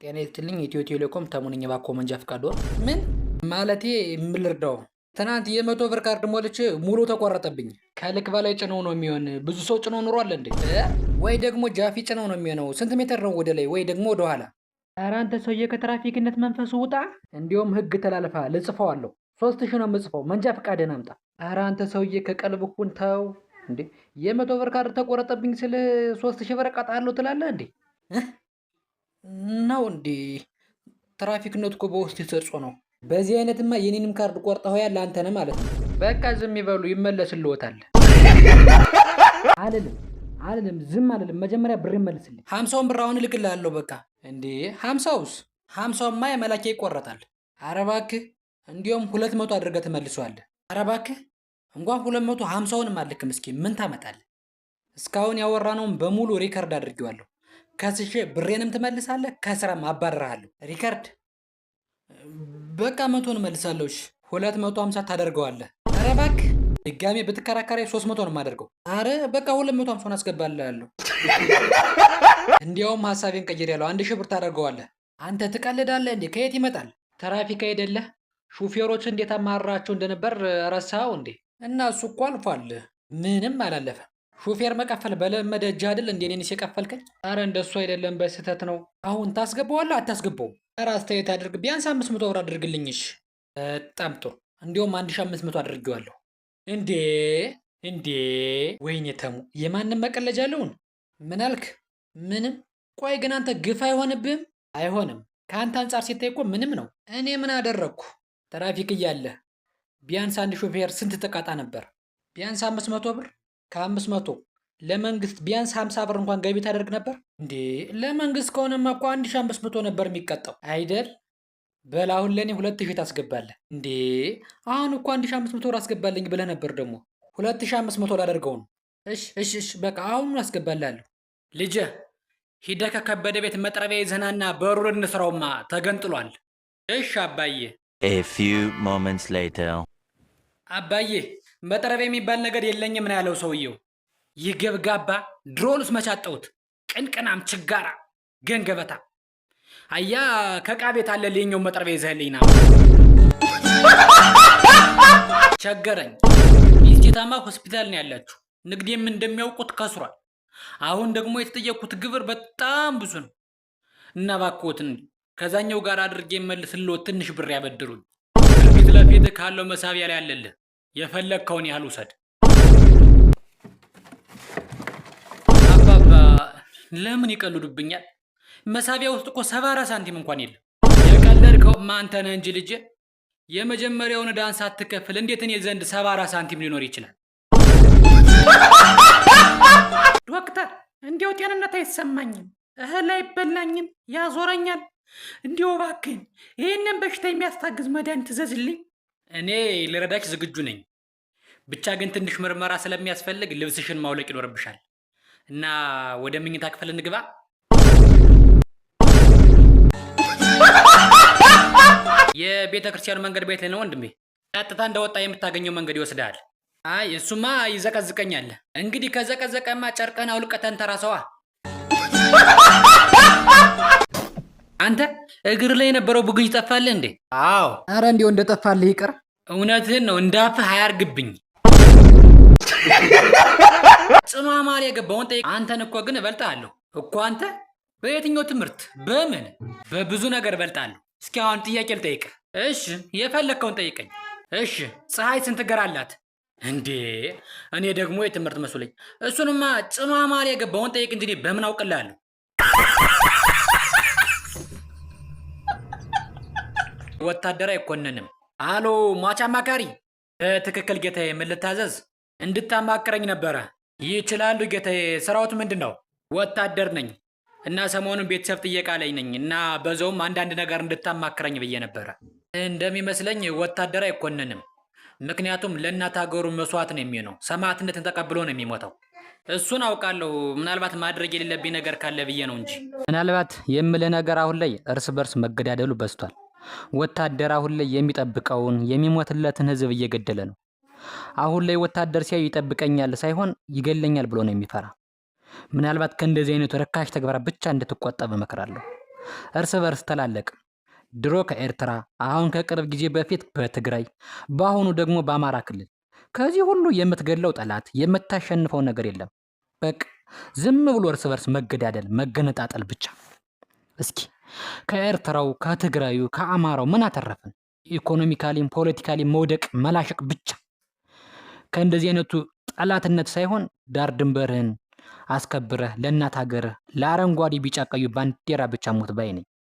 ጤና ይስጥልኝ ኢትዮ ቴሌኮም ተሙነኝ ባኮ መንጃ ፈቃድ ምን ማለቴ ምን ልርዳው? ትናንት የመቶ ብር ካርድ ሞልቼ ሙሉ ተቆረጠብኝ። ከልክ በላይ ጭነው ነው የሚሆን። ብዙ ሰው ጭነው ኑሯል እንዴ? ወይ ደግሞ ጃፊ ጭነው ነው የሚሆነው። ስንት ሜትር ነው ወደ ላይ ወይ ደግሞ ወደ ኋላ? ኧረ አንተ ሰውዬ ከትራፊክነት መንፈሱ ውጣ። እንዲያውም ህግ ተላልፋ ልጽፈዋለሁ። 3000 ነው የምጽፈው። መንጃ ፈቃድህን አምጣ። ኧረ አንተ ሰውዬ ከቀልብ ሁን ተው እንዴ። የመቶ ብር ካርድ ተቆረጠብኝ ስለ 3000 ብር እቀጣለሁ ትላለህ እንዴ? ነው እንዴ? ትራፊክነት እኮ በውስጥ ተጽዕኖ ነው። በዚህ አይነትማ የኔንም ካርድ ቆርጠው ያለ አንተ ነህ ማለት ነው። በቃ ዝም ይበሉ ይመለስልዎታል። አልልም ዝም አልልም። መጀመሪያ ብር ይመልስልኝ። 50 ብር አሁን እልክልሃለሁ። በቃ እንዴ 50ማ የመላኪያ ይቆረጣል። ኧረ እባክህ እንዲያውም 200 አድርገህ ትመልሰዋለህ። ኧረ እባክህ እንኳን 250ውንም አልክም። እስኪ ምን ታመጣለህ? እስካሁን ያወራነውን በሙሉ ሪከርድ አድርጌዋለሁ። ከስሼ ብሬንም ትመልሳለህ፣ ከስራም አባርርሃለሁ። ሪከርድ በቃ 100 እመልሳለሁ። እሺ 250 ታደርገዋለህ። ኧረ እባክህ ድጋሜ ብትከራከሪ 300 ነው የማደርገው። ኧረ በቃ 250 አስገባልሃለሁ። እንዲያውም ሐሳቤን ቀይሬያለሁ። 1000 ብር ታደርገዋለህ። አንተ ትቀልዳለህ እንዴ? ከየት ይመጣል? ትራፊክ አይደለህ? ሹፌሮች እንዴት አማራቸው እንደነበር ረሳኸው እንዴ? እና እሱ እኮ አልፏል። ምንም አላለፈም። ሹፌር መቀፈል በለመደ እጅ አይደል እንዴ እኔንስ የቀፈልከኝ? ኧረ እንደሱ አይደለም፣ በስህተት ነው። አሁን ታስገባዋለህ አታስገባውም? ኧረ አስተያየት አድርግ። ቢያንስ 500 ብር አድርግልኝ። እሺ በጣም ጥሩ። እንዲያውም 1500 አድርጌዋለሁ። እንዴ ወይኔ ተሙ፣ የማንም መቀለጃ አለውን? ምን አልክ? ምንም። ቆይ ግን አንተ ግፍ አይሆንብህም? አይሆንም። ከአንተ አንጻር ሲታይ እኮ ምንም ነው። እኔ ምን አደረግኩ? ትራፊክ እያለ ቢያንስ አንድ ሹፌር ስንት ተቃጣ ነበር? ቢያንስ 500 ብር። ከ500 ለመንግስት ቢያንስ 50 ብር እንኳን ገቢ ታደርግ ነበር እንዴ? ለመንግስት ከሆነማ እኮ 1500 ነበር የሚቀጣው አይደል? በል አሁን ለኔ 2000 ታስገባለህ እንዴ? አሁን እኮ 1500 ብር አስገባልኝ ብለህ ነበር። ደግሞ 2500 ላደርገው ነው። እሺ በቃ አሁን አስገባልሃለሁ። ልጄ ሂደህ ከከበደ ቤት መጥረቢያ ይዘህናና በሩን እንስራውማ ተገንጥሏል። እሺ አባዬ። A few moments later. አባዬ መጥረቢያ የሚባል ነገር የለኝም ነው ያለው ሰውየው። ይህ ገብጋባ ድሮንስ መቻጠውት ቅንቅናም ችጋራ ገንገበታ አያ ከዕቃ ቤት አለ ለኛው መጥረቢያ ይዘህልኝና ቸገረኝ። ሚስቴታማ ሆስፒታል ነው ያላችሁ። ንግዴም እንደሚያውቁት ከስሯል። አሁን ደግሞ የተጠየቁት ግብር በጣም ብዙ ነው እና እባክዎትን ከዛኛው ጋር አድርጌ መልስልዎት ትንሽ ብር ያበድሩኝ። ፊት ለፊት ካለው መሳቢያ ላይ አለልህ። የፈለግከውን ያህል ውሰድ። አባባ ለምን ይቀልዱብኛል? መሳቢያ ውስጥ እኮ 74 ሳንቲም እንኳን የለም። የቀለድከው አንተ ነህ እንጂ ልጄ። የመጀመሪያውን ዕዳን ሳትከፍል እንዴት እኔ ዘንድ 74 ሳንቲም ሊኖር ይችላል? ዶክተር እንዲያው ጤንነት አይሰማኝም፣ እህል አይበላኝም፣ ያዞረኛል። እንዲያው እባክህን ይህንን በሽታ የሚያስታግዝ መድኃኒት ትዘዝልኝ። እኔ ልረዳች ዝግጁ ነኝ። ብቻ ግን ትንሽ ምርመራ ስለሚያስፈልግ ልብስሽን ማውለቅ ይኖርብሻል እና ወደ መኝታ ክፍል እንግባ። የቤተ ክርስቲያኑ መንገድ ቤት ነው ወንድሜ። ቀጥታ እንደወጣ የምታገኘው መንገድ ይወስዳል። አይ እሱማ ይዘቀዝቀኛል። እንግዲህ ከዘቀዘቀማ ጨርቀን አውልቀተን ተራሰዋ። አንተ እግር ላይ የነበረው ቡግኝ ጠፋልህ እንዴ? አዎ። አረ እንዴው እንደጠፋልህ ይቅር። እውነትህን ነው፣ እንዳፍህ አያርግብኝ። ጽኑ አማር የገባውን ጠይቅ። አንተን እኮ ግን እበልጥሃለሁ እኮ። አንተ በየትኛው ትምህርት በምን በብዙ ነገር እበልጥሃለሁ። እስኪ አሁን ጥያቄ ልጠይቅህ። እሺ የፈለግከውን ጠይቀኝ። እሺ ፀሐይ ስንት ገር አላት? እንዴ እኔ ደግሞ የትምህርት መስሎኝ። እሱንማ ጽኑ አማር የገባውን ጠይቅ እንጂ በምን አውቅልሃለሁ? ወታደር አይኮንንም። አሎ ሟች አማካሪ። በትክክል ጌታዬ፣ ምን ልታዘዝ? እንድታማክረኝ ነበረ። ይችላሉ ጌታዬ። ስራዎት ምንድን ነው? ወታደር ነኝ እና ሰሞኑን ቤተሰብ ጥየቃ ላይ ነኝ እና በዛውም አንዳንድ ነገር እንድታማክረኝ ብዬ ነበረ። እንደሚመስለኝ ወታደር አይኮንንም። ምክንያቱም ለእናት ሀገሩ መስዋዕት ነው የሚሆነው። ሰማዕትነትን ተቀብሎ ነው የሚሞተው። እሱን አውቃለሁ። ምናልባት ማድረግ የሌለብኝ ነገር ካለ ብዬ ነው እንጂ። ምናልባት የምልህ ነገር አሁን ላይ እርስ በርስ መገዳደሉ በዝቷል። ወታደር አሁን ላይ የሚጠብቀውን የሚሞትለትን ህዝብ እየገደለ ነው። አሁን ላይ ወታደር ሲያዩ ይጠብቀኛል ሳይሆን ይገለኛል ብሎ ነው የሚፈራ። ምናልባት ከእንደዚህ አይነቱ ርካሽ ተግባር ብቻ እንድትቆጠብ እመክራለሁ። እርስ በርስ ተላለቅን። ድሮ ከኤርትራ፣ አሁን ከቅርብ ጊዜ በፊት በትግራይ፣ በአሁኑ ደግሞ በአማራ ክልል። ከዚህ ሁሉ የምትገድለው ጠላት፣ የምታሸንፈው ነገር የለም። በቃ ዝም ብሎ እርስ በርስ መገዳደል፣ መገነጣጠል ብቻ። እስኪ ከኤርትራው፣ ከትግራዩ፣ ከአማራው ምን አተረፍን? ኢኮኖሚካሊም ፖለቲካሊም መውደቅ፣ መላሸቅ ብቻ። ከእንደዚህ አይነቱ ጠላትነት ሳይሆን ዳር ድንበርህን አስከብረህ ለእናት ሀገርህ ለአረንጓዴ ቢጫ ቀዩ ባንዲራ ብቻ ሞት ባይ ነኝ።